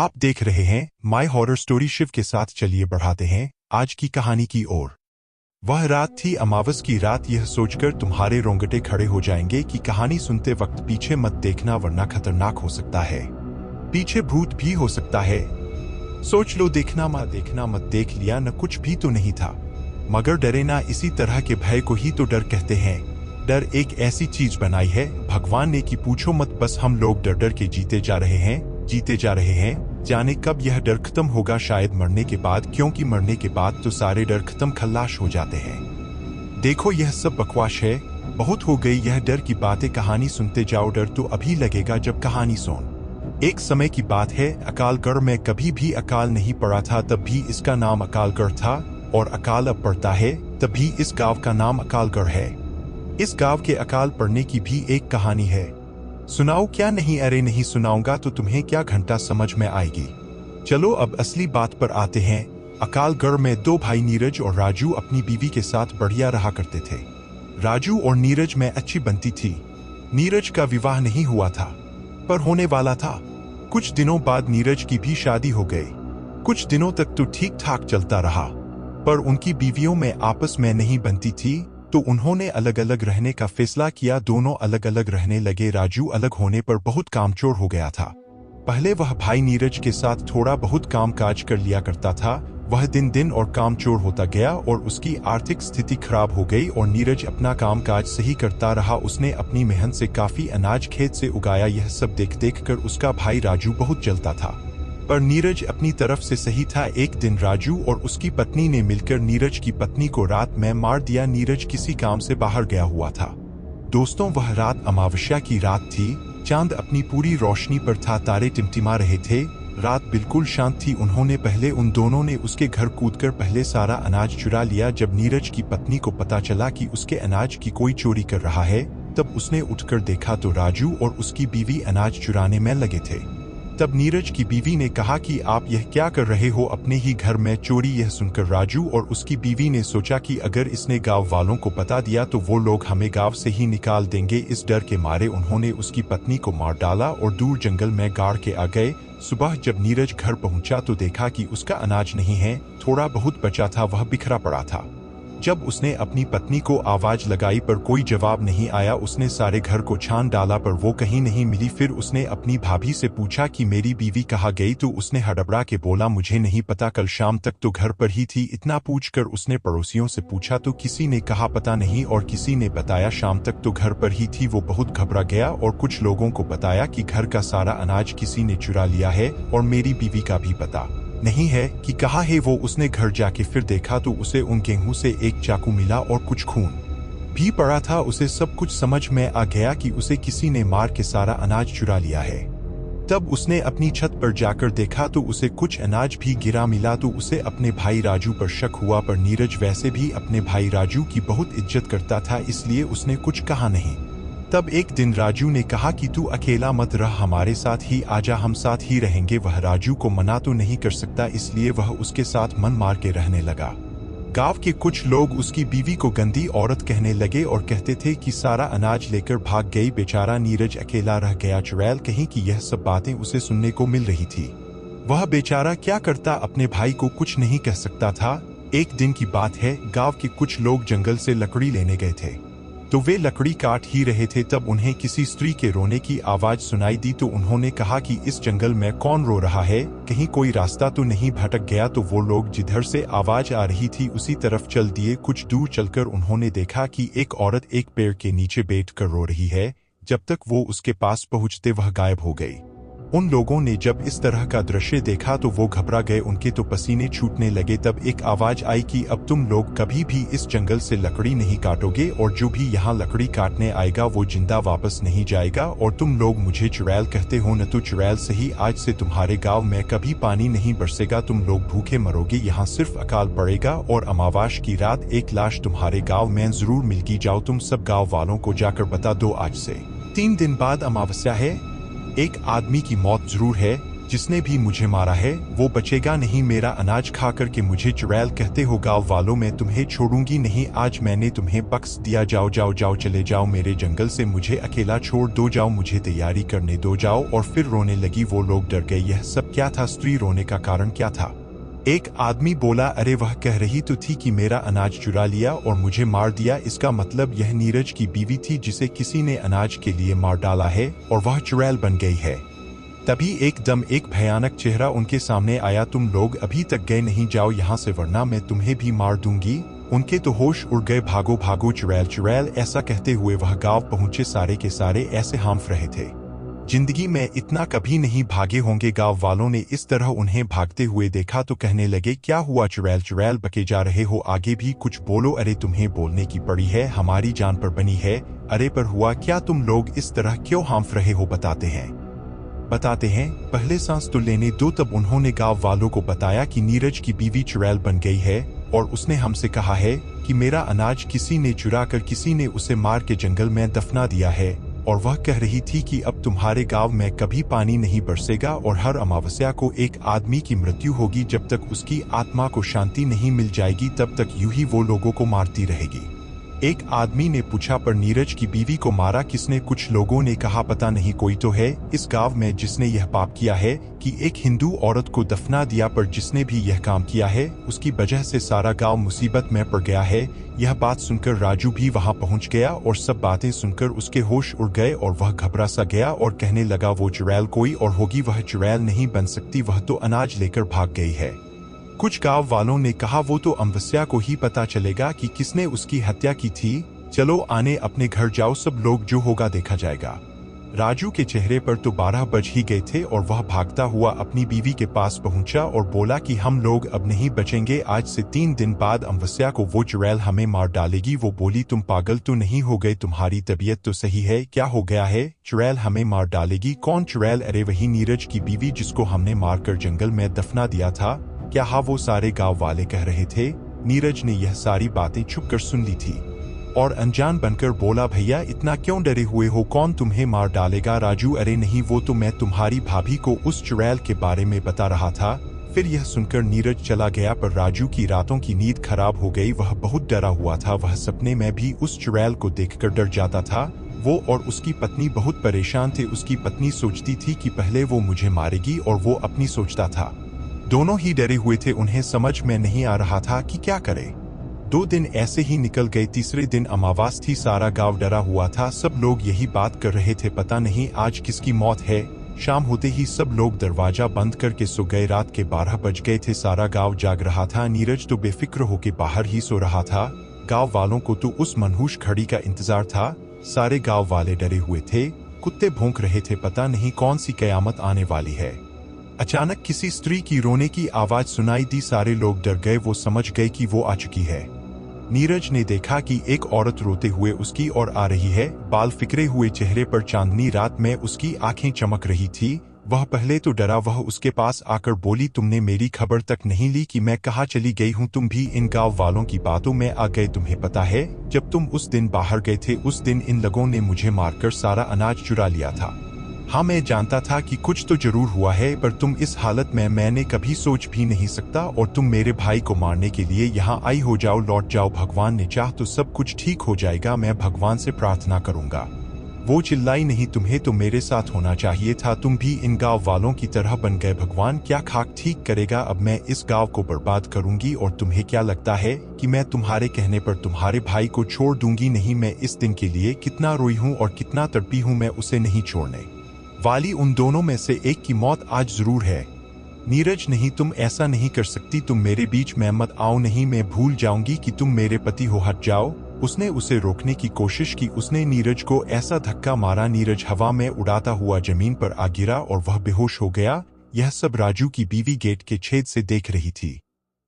आप देख रहे हैं माय हॉरर स्टोरी शिव के साथ। चलिए बढ़ाते हैं आज की कहानी की ओर। वह रात थी अमावस की रात। यह सोचकर तुम्हारे रोंगटे खड़े हो जाएंगे कि कहानी सुनते वक्त पीछे मत देखना, वरना खतरनाक हो सकता है। पीछे भूत भी हो सकता है। सोच लो, देखना मत देख लिया न, कुछ भी तो नहीं था। मगर डरे ना, इसी तरह के भय को ही तो डर कहते हैं। डर एक ऐसी चीज बनाई है भगवान ने कि पूछो मत, बस हम लोग डर डर के जीते जा रहे हैं। जाने कब यह डर खत्म होगा, शायद मरने के बाद, क्योंकि मरने के बाद तो सारे डर खत्म खल्लाश हो जाते हैं। देखो, यह सब बकवास है, बहुत हो गई यह डर की बातें। कहानी सुनते जाओ, डर तो अभी लगेगा जब कहानी सुन। एक समय की बात है, अकालगढ़ में कभी भी अकाल नहीं पड़ा था, तब भी इसका नाम अकालगढ़ था। और अकाल अब पड़ता है, तभी इस गांव का नाम अकालगढ़ है। इस गांव के अकाल पड़ने की भी एक कहानी है। सुनाओ क्या? नहीं, अरे नहीं सुनाऊंगा तो तुम्हें क्या घंटा समझ में आएगी। चलो अब असली बात पर आते हैं। अकालगढ़ में दो भाई नीरज और राजू अपनी बीवी के साथ बढ़िया रहा करते थे। राजू और नीरज में अच्छी बनती थी। नीरज का विवाह नहीं हुआ था, पर होने वाला था। कुछ दिनों बाद नीरज की भी शादी हो गई। कुछ दिनों तक तो ठीक ठाक चलता रहा, पर उनकी बीवियों में आपस में नहीं बनती थी, तो उन्होंने अलग अलग रहने का फैसला किया। दोनों अलग अलग रहने लगे। राजू अलग होने पर बहुत कामचोर हो गया था। पहले वह भाई नीरज के साथ थोड़ा बहुत काम काज कर लिया करता था। वह दिन दिन और कामचोर होता गया और उसकी आर्थिक स्थिति खराब हो गई। और नीरज अपना काम काज सही करता रहा। उसने अपनी मेहनत से काफी अनाज खेत से उगाया। यह सब देख देख कर उसका भाई राजू बहुत जलता था, पर नीरज अपनी तरफ से सही था। एक दिन राजू और उसकी पत्नी ने मिलकर नीरज की पत्नी को रात में मार दिया। नीरज किसी काम से बाहर गया हुआ था। दोस्तों, वह रात अमावस्या की रात थी। चांद अपनी पूरी रोशनी पर था, तारे टिमटिमा रहे थे। रात बिल्कुल शांत थी। उन्होंने पहले उन दोनों ने उसके घर कूदकर पहले सारा अनाज चुरा लिया। जब नीरज की पत्नी को पता चला कि उसके अनाज की कोई चोरी कर रहा है, तब उसने उठकर देखा तो राजू और उसकी बीवी अनाज चुराने में लगे थे। तब नीरज की बीवी ने कहा कि आप यह क्या कर रहे हो, अपने ही घर में चोरी। यह सुनकर राजू और उसकी बीवी ने सोचा कि अगर इसने गांव वालों को बता दिया तो वो लोग हमें गांव से ही निकाल देंगे। इस डर के मारे उन्होंने उसकी पत्नी को मार डाला और दूर जंगल में गाड़ के आ गए। सुबह जब नीरज घर पहुंचा तो देखा कि उसका अनाज नहीं है, थोड़ा बहुत बचा था, वह बिखरा पड़ा था। जब उसने अपनी पत्नी को आवाज लगाई पर कोई जवाब नहीं आया। उसने सारे घर को छान डाला पर वो कहीं नहीं मिली। फिर उसने अपनी भाभी से पूछा कि मेरी बीवी कहाँ गई, तो उसने हड़बड़ा के बोला मुझे नहीं पता, कल शाम तक तो घर पर ही थी। इतना पूछकर उसने पड़ोसियों से पूछा तो किसी ने कहा पता नहीं, और किसी ने बताया शाम तक तो घर पर ही थी। वो बहुत घबरा गया और कुछ लोगों को बताया कि घर का सारा अनाज किसी ने चुरा लिया है और मेरी बीवी का भी पता नहीं है कि कहाँ है वो। उसने घर जाके फिर देखा तो उसे उन गेहूं से एक चाकू मिला और कुछ खून भी पड़ा था। उसे सब कुछ समझ में आ गया कि उसे किसी ने मार के सारा अनाज चुरा लिया है। तब उसने अपनी छत पर जाकर देखा तो उसे कुछ अनाज भी गिरा मिला। तो उसे अपने भाई राजू पर शक हुआ, पर नीरज वैसे भी अपने भाई राजू की बहुत इज्जत करता था, इसलिए उसने कुछ कहा नहीं। तब एक दिन राजू ने कहा कि तू अकेला मत रह, हमारे साथ ही आजा, हम साथ ही रहेंगे। वह राजू को मना तो नहीं कर सकता, इसलिए वह उसके साथ मन मार के रहने लगा। गांव के कुछ लोग उसकी बीवी को गंदी औरत कहने लगे और कहते थे कि सारा अनाज लेकर भाग गई, बेचारा नीरज अकेला रह गया। चुड़ैल कहीं कि यह सब बातें उसे सुनने को मिल रही थी। वह बेचारा क्या करता, अपने भाई को कुछ नहीं कह सकता था। एक दिन की बात है, गाँव के कुछ लोग जंगल से लकड़ी लेने गए थे, तो वे लकड़ी काट ही रहे थे। तब उन्हें किसी स्त्री के रोने की आवाज सुनाई दी। तो उन्होंने कहा कि इस जंगल में कौन रो रहा है, कहीं कोई रास्ता तो नहीं भटक गया। तो वो लोग जिधर से आवाज आ रही थी उसी तरफ चल दिए। कुछ दूर चलकर उन्होंने देखा कि एक औरत एक पेड़ के नीचे बैठकर रो रही है। जब तक वो उसके पास पहुंचते वह गायब हो गई। उन लोगों ने जब इस तरह का दृश्य देखा तो वो घबरा गए, उनके तो पसीने छूटने लगे। तब एक आवाज आई कि अब तुम लोग कभी भी इस जंगल से लकड़ी नहीं काटोगे, और जो भी यहाँ लकड़ी काटने आएगा वो जिंदा वापस नहीं जाएगा। और तुम लोग मुझे चुड़ैल कहते हो न, तो चुड़ैल सही, आज से तुम्हारे गांव में कभी पानी नहीं बरसेगा, तुम लोग भूखे मरोगे, यहाँ सिर्फ अकाल पड़ेगा। और अमावस की रात एक लाश तुम्हारे गाँव में जरूर मिलेगी, जाओ तुम सब गाँव वालों को जाकर बता दो। आज से 3 दिन बाद अमावस्या है, एक आदमी की मौत जरूर है, जिसने भी मुझे मारा है वो बचेगा नहीं मेरा अनाज खा कर के मुझे चुड़ैल कहते हो गाँव वालों मैं तुम्हें छोड़ूंगी नहीं आज मैंने तुम्हें बख्श दिया जाओ जाओ जाओ चले जाओ मेरे जंगल से मुझे अकेला छोड़ दो जाओ मुझे तैयारी करने दो जाओ। और फिर रोने लगी वो लोग डर गए यह सब क्या था स्त्री रोने का कारण क्या था। एक आदमी बोला अरे वह कह रही तो थी कि मेरा अनाज चुरा लिया और मुझे मार दिया इसका मतलब यह नीरज की बीवी थी जिसे किसी ने अनाज के लिए मार डाला है और वह चुड़ैल बन गई है। तभी एकदम एक भयानक चेहरा उनके सामने आया तुम लोग अभी तक गए नहीं जाओ यहाँ से वरना मैं तुम्हें भी मार दूंगी। उनके तो होश उड़ गए भागो भागो चुड़ैल चुड़ैल ऐसा कहते हुए वह गांव पहुंचे सारे के सारे ऐसे हांफ रहे थे जिंदगी में इतना कभी नहीं भागे होंगे। गांव वालों ने इस तरह उन्हें भागते हुए देखा तो कहने लगे क्या हुआ चुड़ैल चुड़ैल बके जा रहे हो आगे भी कुछ बोलो। अरे तुम्हें बोलने की पड़ी है हमारी जान पर बनी है। अरे पर हुआ क्या तुम लोग इस तरह क्यों हांफ रहे हो बताते हैं पहले सांस तो लेने दो। तब उन्होंने गांव वालों को बताया कि नीरज की बीवी चुड़ैल बन गई है और उसने हमसे कहा है कि मेरा अनाज किसी ने चुरा कर किसी ने उसे मार के जंगल में दफना दिया है और वह कह रही थी कि अब तुम्हारे गांव में कभी पानी नहीं बरसेगा और हर अमावस्या को एक आदमी की मृत्यु होगी। जब तक उसकी आत्मा को शांति नहीं मिल जाएगी तब तक यूं ही वो लोगों को मारती रहेगी। एक आदमी ने पूछा पर नीरज की बीवी को मारा किसने। कुछ लोगों ने कहा पता नहीं कोई तो है इस गांव में जिसने यह पाप किया है कि एक हिंदू औरत को दफना दिया। पर जिसने भी यह काम किया है उसकी वजह से सारा गांव मुसीबत में पड़ गया है। यह बात सुनकर राजू भी वहां पहुंच गया और सब बातें सुनकर उसके होश उड़ गए और वह घबरा सा गया और कहने लगा वो चुड़ैल कोई और होगी वह चुड़ैल नहीं बन सकती वह तो अनाज लेकर भाग गई है। कुछ गांव वालों ने कहा वो तो अमावस्या को ही पता चलेगा कि किसने उसकी हत्या की थी। चलो आने अपने घर जाओ सब लोग जो होगा देखा जाएगा। राजू के चेहरे पर तो 12 बज ही गए थे और वह भागता हुआ अपनी बीवी के पास पहुंचा और बोला कि हम लोग अब नहीं बचेंगे। आज से 3 दिन बाद अमावस्या को वो चुड़ैल हमें मार डालेगी। वो बोली तुम पागल तो नहीं हो गए तुम्हारी तबीयत तो सही है क्या हो गया है चुड़ैल हमें मार डालेगी। कौन चुड़ैल। अरे वही नीरज की बीवी जिसको हमने मारकर जंगल में दफना दिया था। क्या हाँ वो सारे गांव वाले कह रहे थे। नीरज ने यह सारी बातें छुपकर सुन ली थी और अनजान बनकर बोला भैया इतना क्यों डरे हुए हो कौन तुम्हें मार डालेगा। राजू अरे नहीं वो तो मैं तुम्हारी भाभी को उस चुड़ैल के बारे में बता रहा था। फिर यह सुनकर नीरज चला गया पर राजू की रातों की नींद खराब हो गई। वह बहुत डरा हुआ था वह सपने में भी उस चुड़ैल को देखकर डर जाता था। वो और उसकी पत्नी बहुत परेशान थे। उसकी पत्नी सोचती थी कि पहले वो मुझे मारेगी और वो अपनी सोचता था। दोनों ही डरे हुए थे उन्हें समझ में नहीं आ रहा था कि क्या करे। 2 दिन ऐसे ही निकल गए। तीसरे दिन अमावास थी सारा गांव डरा हुआ था। सब लोग यही बात कर रहे थे पता नहीं आज किसकी मौत है। शाम होते ही सब लोग दरवाजा बंद करके सो गए। रात के 12 बज गए थे सारा गांव जाग रहा था। नीरज तो बेफिक्र होके बाहर ही सो रहा था। गांव वालों को तो उस मनहूस घड़ी का इंतजार था। सारे गांव वाले डरे हुए थे। कुत्ते भौंक रहे थे पता नहीं कौन सी कयामत आने वाली है। अचानक किसी स्त्री की रोने की आवाज सुनाई दी। सारे लोग डर गए वो समझ गए कि वो आ चुकी है। नीरज ने देखा कि एक औरत रोते हुए उसकी ओर आ रही है। बाल फिकरे हुए चेहरे पर चांदनी रात में उसकी आंखें चमक रही थी। वह पहले तो डरा। वह उसके पास आकर बोली तुमने मेरी खबर तक नहीं ली कि मैं कहाँ चली गई हूँ। तुम भी इन गांव वालों की बातों में आ गए। तुम्हें पता है जब तुम उस दिन बाहर गए थे उस दिन इन लोगों ने मुझे मारकर सारा अनाज चुरा लिया था। हाँ मैं जानता था कि कुछ तो जरूर हुआ है पर तुम इस हालत में मैंने कभी सोच भी नहीं सकता और तुम मेरे भाई को मारने के लिए यहाँ आई हो। जाओ लौट जाओ भगवान ने चाह तो सब कुछ ठीक हो जाएगा। मैं भगवान से प्रार्थना करूंगा। वो चिल्लाई नहीं तुम्हें तो मेरे साथ होना चाहिए था। तुम भी इन गांव वालों की तरह बन गए। भगवान क्या खाक ठीक करेगा। अब मैं इस गांव को बर्बाद करूंगी और तुम्हें क्या लगता है कि मैं तुम्हारे कहने पर तुम्हारे भाई को छोड़ दूंगी। नहीं मैं इस दिन के लिए कितना रोई हूँ और कितना तड़पी हूँ। मैं उसे नहीं छोड़ने वाली। उन दोनों में से एक की मौत आज जरूर है। नीरज नहीं तुम ऐसा नहीं कर सकती। तुम मेरे बीच में मत आओ। नहीं मैं भूल जाऊंगी कि तुम मेरे पति हो हट जाओ। उसने उसे रोकने की कोशिश की। उसने नीरज को ऐसा धक्का मारा नीरज हवा में उड़ाता हुआ जमीन पर आ गिरा और वह बेहोश हो गया। यह सब राजू की बीवी गेट के छेद से देख रही थी।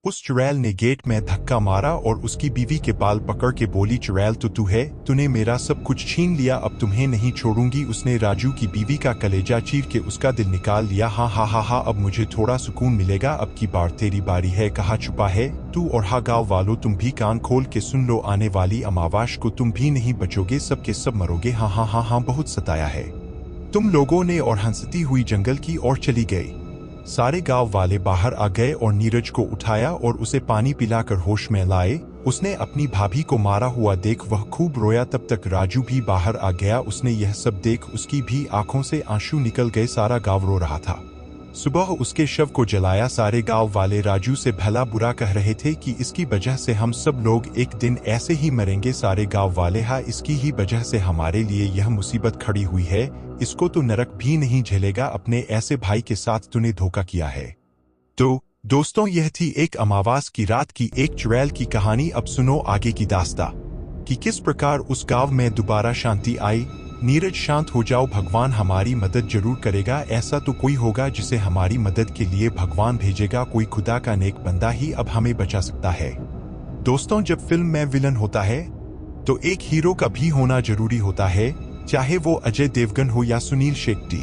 उस चुड़ैल ने गेट में धक्का मारा और उसकी बीवी के बाल पकड़ के बोली चुड़ैल तो तू है। तूने मेरा सब कुछ छीन लिया अब तुम्हें नहीं छोड़ूंगी। उसने राजू की बीवी का कलेजा चीर के उसका दिल निकाल लिया। हाँ हाँ हाँ हाँ अब मुझे थोड़ा सुकून मिलेगा। अब की बार तेरी बारी है। कहाँ छुपा है तू। और हाँ गाँव वालों तुम भी कान खोल के सुन लो आने वाली अमावास को तुम भी नहीं बचोगे। सब के सब मरोगे। हाँ हाँ हाँ हाँ बहुत सताया है तुम लोगों ने। और हंसती हुई जंगल की ओर चली गई। सारे गांव वाले बाहर आ गए और नीरज को उठाया और उसे पानी पिलाकर होश में लाए। उसने अपनी भाभी को मारा हुआ देख वह खूब रोया। तब तक राजू भी बाहर आ गया। उसने यह सब देख उसकी भी आंखों से आंसू निकल गए। सारा गांव रो रहा था। सुबह उसके शव को जलाया। सारे गांव वाले राजू से भला बुरा कह रहे थे कि इसकी वजह से हम सब लोग एक दिन ऐसे ही मरेंगे। सारे गांव वाले, हाँ, इसकी ही वजह से हमारे लिए यह मुसीबत खड़ी हुई है। इसको तो नरक भी नहीं झेलेगा। अपने ऐसे भाई के साथ तूने धोखा किया है। तो दोस्तों, यह थी एक अमावास की रात की एक चुड़ैल की कहानी। अब सुनो आगे की दास्ता कि किस प्रकार उस गांव में दोबारा शांति आई। नीरज, शांत हो जाओ, भगवान हमारी मदद जरूर करेगा। ऐसा तो कोई होगा जिसे हमारी मदद के लिए भगवान भेजेगा। कोई खुदा का नेक बंदा ही अब हमें बचा सकता है। दोस्तों, जब फिल्म में विलन होता है तो एक हीरो का भी होना जरूरी होता है, चाहे वो अजय देवगन हो या सुनील शेट्टी।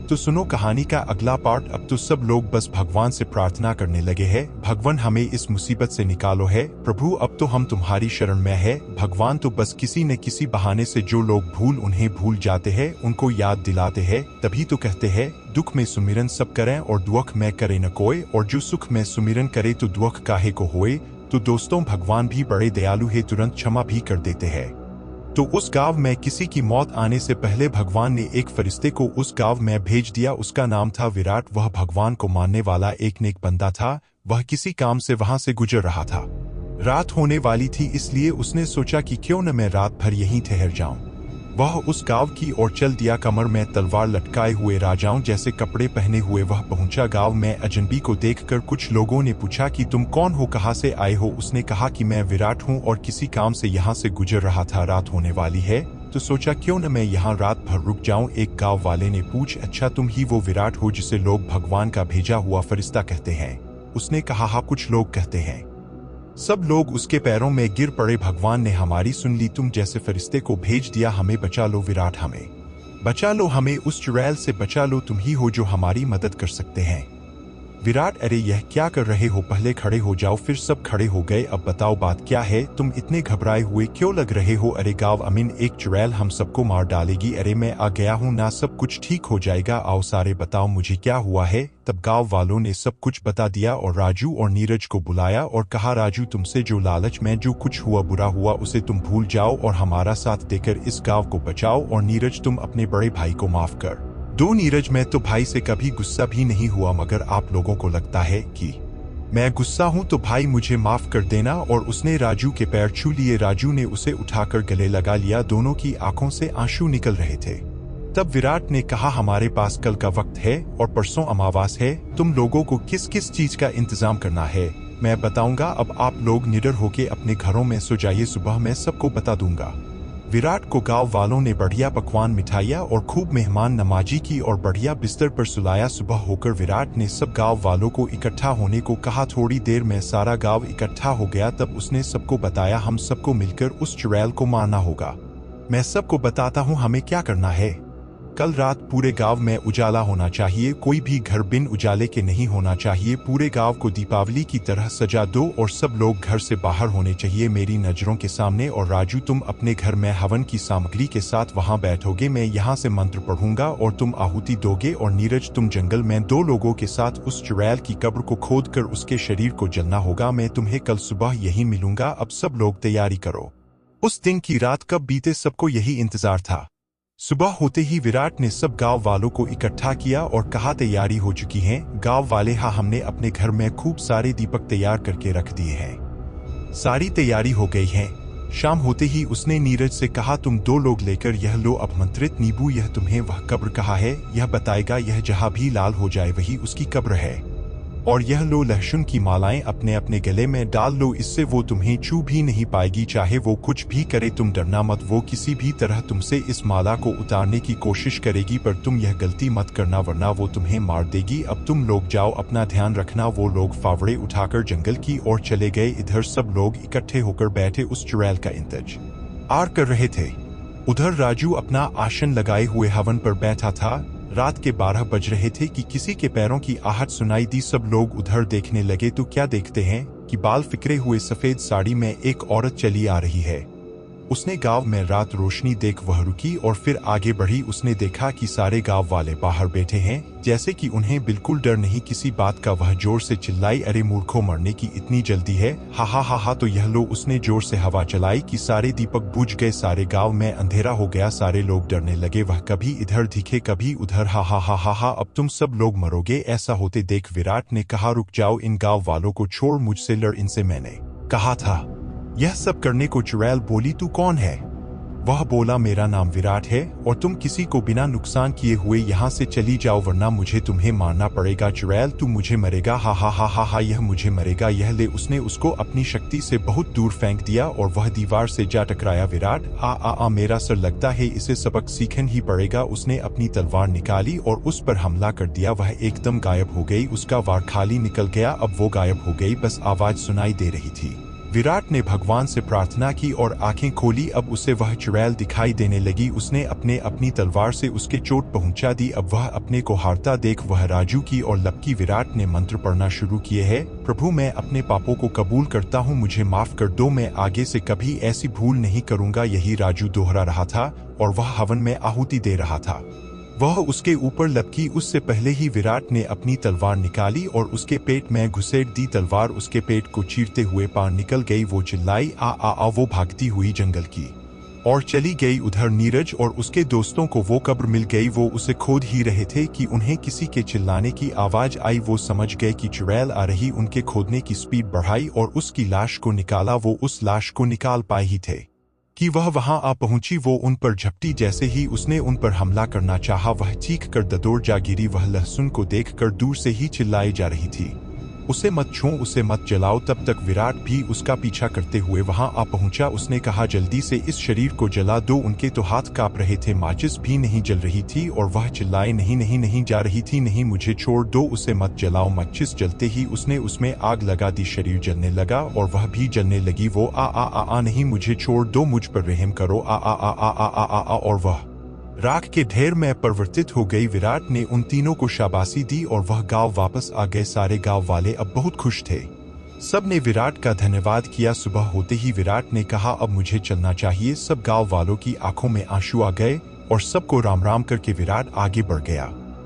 तो सुनो कहानी का अगला पार्ट। अब तो सब लोग बस भगवान से प्रार्थना करने लगे हैं, भगवान हमें इस मुसीबत से निकालो है प्रभु। अब तो हम तुम्हारी शरण में है भगवान। तो बस किसी न किसी बहाने से जो लोग उन्हें भूल जाते हैं उनको याद दिलाते हैं। तभी तो कहते हैं, दुख में सुमिरन सब करें और दुख में करे न कोई, और जो सुख में सुमिरन करे तो दुख काहे को होए। तो दोस्तों, भगवान भी बड़े दयालु है, तुरंत क्षमा भी कर देते हैं। तो उस गांव में किसी की मौत आने से पहले भगवान ने एक फरिश्ते को उस गांव में भेज दिया। उसका नाम था विराट। वह भगवान को मानने वाला एक नेक बंदा था। वह किसी काम से वहां से गुजर रहा था। रात होने वाली थी, इसलिए उसने सोचा कि क्यों न मैं रात भर यहीं ठहर जाऊं। वह उस गांव की ओर चल दिया। कमर में तलवार लटकाए हुए राजाओं जैसे कपड़े पहने हुए वह पहुंचा। गांव में अजनबी को देखकर कुछ लोगों ने पूछा कि तुम कौन हो, कहां से आए हो। उसने कहा कि मैं विराट हूं और किसी काम से यहां से गुजर रहा था। रात होने वाली है तो सोचा क्यों न मैं यहां रात भर रुक जाऊं। एक गांव वाले ने पूछ, अच्छा तुम ही वो विराट हो जिसे लोग भगवान का भेजा हुआ फरिश्ता कहते हैं। उसने कहा, हाँ, कुछ लोग कहते हैं। सब लोग उसके पैरों में गिर पड़े। भगवान ने हमारी सुन ली, तुम जैसे फरिश्ते को भेज दिया। हमें बचा लो विराट, हमें बचा लो, हमें उस चुड़ैल से बचा लो। तुम ही हो जो हमारी मदद कर सकते हैं। विराट, अरे यह क्या कर रहे हो, पहले खड़े हो जाओ। फिर सब खड़े हो गए। अब बताओ बात क्या है, तुम इतने घबराए हुए क्यों लग रहे हो। अरे गाँव अमीन, एक चुड़ैल हम सबको मार डालेगी। अरे मैं आ गया हूँ ना, सब कुछ ठीक हो जाएगा। आओ सारे बताओ मुझे क्या हुआ है। तब गांव वालों ने सब कुछ बता दिया और राजू और नीरज को बुलाया और कहा, राजू तुमसे जो लालच में जो कुछ हुआ बुरा हुआ उसे तुम भूल जाओ और हमारा साथ देकर इस गांव को बचाओ। और नीरज, तुम अपने बड़े भाई को माफ कर दो। नीरज, मैं तो भाई से कभी गुस्सा भी नहीं हुआ, मगर आप लोगों को लगता है कि मैं गुस्सा हूं, तो भाई मुझे माफ कर देना। और उसने राजू के पैर छू लिए। राजू ने उसे उठाकर गले लगा लिया। दोनों की आंखों से आंसू निकल रहे थे। तब विराट ने कहा, हमारे पास कल का वक्त है और परसों अमावास है। तुम लोगों को किस किस चीज का इंतजाम करना है मैं बताऊंगा। अब आप लोग निडर होके अपने घरों में सो जाइए, सुबह मैं सबको बता दूंगा। विराट को गांव वालों ने बढ़िया पकवान, मिठाइयाँ और खूब मेहमान नमाजी की और बढ़िया बिस्तर पर सुलाया। सुबह होकर विराट ने सब गांव वालों को इकट्ठा होने को कहा। थोड़ी देर में सारा गांव इकट्ठा हो गया। तब उसने सबको बताया, हम सबको मिलकर उस चुड़ैल को मारना होगा। मैं सबको बताता हूँ हमें क्या करना है। कल रात पूरे गांव में उजाला होना चाहिए, कोई भी घर बिन उजाले के नहीं होना चाहिए। पूरे गांव को दीपावली की तरह सजा दो और सब लोग घर से बाहर होने चाहिए मेरी नजरों के सामने। और राजू, तुम अपने घर में हवन की सामग्री के साथ वहां बैठोगे, मैं यहाँ से मंत्र पढ़ूंगा और तुम आहुति दोगे। और नीरज, तुम जंगल में 2 लोगों के साथ उस चुड़ैल की कब्र को खोदकर उसके शरीर को जलना होगा। मैं तुम्हें कल सुबह यही मिलूंगा। अब सब लोग तैयारी करो। उस दिन की रात कब बीते सबको यही इंतजार था। सुबह होते ही विराट ने सब गांव वालों को इकट्ठा किया और कहा, तैयारी हो चुकी है गांव वाले, हाँ हमने अपने घर में खूब सारे दीपक तैयार करके रख दिए हैं, सारी तैयारी हो गई है। शाम होते ही उसने नीरज से कहा, तुम 2 लोग लेकर यह लो अपमंत्रित नींबू, यह तुम्हें वह कब्र कहा है यह बताएगा, यह जहाँ भी लाल हो जाए वही उसकी कब्र है। और यह लो लहसुन की मालाएं अपने अपने गले में डाल लो, इससे वो तुम्हें छू भी नहीं पाएगी, चाहे वो कुछ भी करे। तुम डरना मत, वो किसी भी तरह तुमसे इस माला को उतारने की कोशिश करेगी, पर तुम यह गलती मत करना वरना वो तुम्हें मार देगी। अब तुम लोग जाओ, अपना ध्यान रखना। वो लोग फावड़े उठाकर जंगल की ओर चले गए। इधर सब लोग इकट्ठे होकर बैठे उस चुड़ैल का इंतजार कर रहे थे। उधर राजू अपना आसन लगाए हुए हवन पर बैठा था। रात के 12 बज रहे थे कि किसी के पैरों की आहट सुनाई दी। सब लोग उधर देखने लगे तो क्या देखते हैं कि बाल फिकरे हुए सफेद साड़ी में एक औरत चली आ रही है। उसने गांव में रात रोशनी देख वह रुकी और फिर आगे बढ़ी। उसने देखा कि सारे गांव वाले बाहर बैठे हैं, जैसे कि उन्हें बिल्कुल डर नहीं किसी बात का। वह जोर से चिल्लाई, अरे मूर्खों, मरने की इतनी जल्दी है? हा हा हा हा, तो यह लो। उसने जोर से हवा चलाई कि सारे दीपक बुझ गए। सारे गांव में अंधेरा हो गया। सारे लोग डरने लगे। वह कभी इधर दिखे कभी उधर। हा हा हा हा हा, अब तुम सब लोग मरोगे। ऐसा होते देख विराट ने कहा, रुक जाओ, इन गांव वालों को छोड़, मुझसे लड़, इनसे मैंने कहा था यह सब करने को। चुड़ैल बोली, तू कौन है? वह बोला, मेरा नाम विराट है और तुम किसी को बिना नुकसान किए हुए यहाँ से चली जाओ वरना मुझे तुम्हें मारना पड़ेगा। चुड़ैल, तू मुझे मरेगा? हा हा हा हा हा, यह मुझे मरेगा। यह ले। उसने उसको अपनी शक्ति से बहुत दूर फेंक दिया और वह दीवार से जा टकराया। विराट, आ मेरा सर लगता है, इसे सबक सीखना ही पड़ेगा। उसने अपनी तलवार निकाली और उस पर हमला कर दिया। वह एकदम गायब हो गई। उसका वार खाली निकल गया। अब वो गायब हो गई, बस आवाज सुनाई दे रही थी। विराट ने भगवान से प्रार्थना की और आंखें खोली। अब उसे वह चुड़ैल दिखाई देने लगी। उसने अपनी तलवार से उसके चोट पहुंचा दी। अब वह अपने को हारता देख वह राजू की और लपकी। विराट ने मंत्र पढ़ना शुरू किए है, प्रभु मैं अपने पापों को कबूल करता हूँ, मुझे माफ कर दो, मैं आगे से कभी ऐसी भूल नहीं करूंगा। यही राजू दोहरा रहा था और वह हवन में आहुति दे रहा था। वह उसके ऊपर लपकी। उससे पहले ही विराट ने अपनी तलवार निकाली और उसके पेट में घुसेड़ दी। तलवार उसके पेट को चीरते हुए पार निकल गई। वो चिल्लाई, आ। वो भागती हुई जंगल की और चली गई। उधर नीरज और उसके दोस्तों को वो कब्र मिल गई। वो उसे खोद ही रहे थे कि उन्हें किसी के चिल्लाने की आवाज आई। वो समझ गए कि चुड़ैल आ रही। उनके खोदने की स्पीड बढ़ाई और उसकी लाश को निकाला। वो उस लाश को निकाल पाए ही थे कि वह वहां आ पहुंची। वो उन पर झपटी। जैसे ही उसने उन पर हमला करना चाहा, वह चीख कर ददोड़ जा गिरी। वह लहसुन को देखकर दूर से ही चिल्लाई जा रही थी, उसे मत छू, उसे मत जलाओ। तब तक विराट भी उसका पीछा करते हुए वहां आ पहुंचा। उसने कहा, जल्दी से इस शरीर को जला दो। उनके तो हाथ कांप रहे थे, माचिस भी नहीं जल रही थी और वह चिल्लाए, नहीं नहीं नहीं जा रही थी, नहीं मुझे छोड़ दो, उसे मत जलाओ। माचिस जलते ही उसने उसमें आग लगा दी। शरीर जलने लगा और वह भी जलने लगी। वो आ नहीं, मुझे छोड़ दो, मुझ पर रहम करो, आ। और वह राख के ढेर में परिवर्तित हो गई। विराट ने उन तीनों को शाबाशी दी और वह गांव वापस आ गए। सारे गांव वाले अब बहुत खुश थे। सब ने विराट का धन्यवाद किया। सुबह होते ही विराट ने कहा, अब मुझे चलना चाहिए। सब गांव वालों की आंखों में आंसू आ गए और सबको राम राम करके विराट आगे बढ़ गया।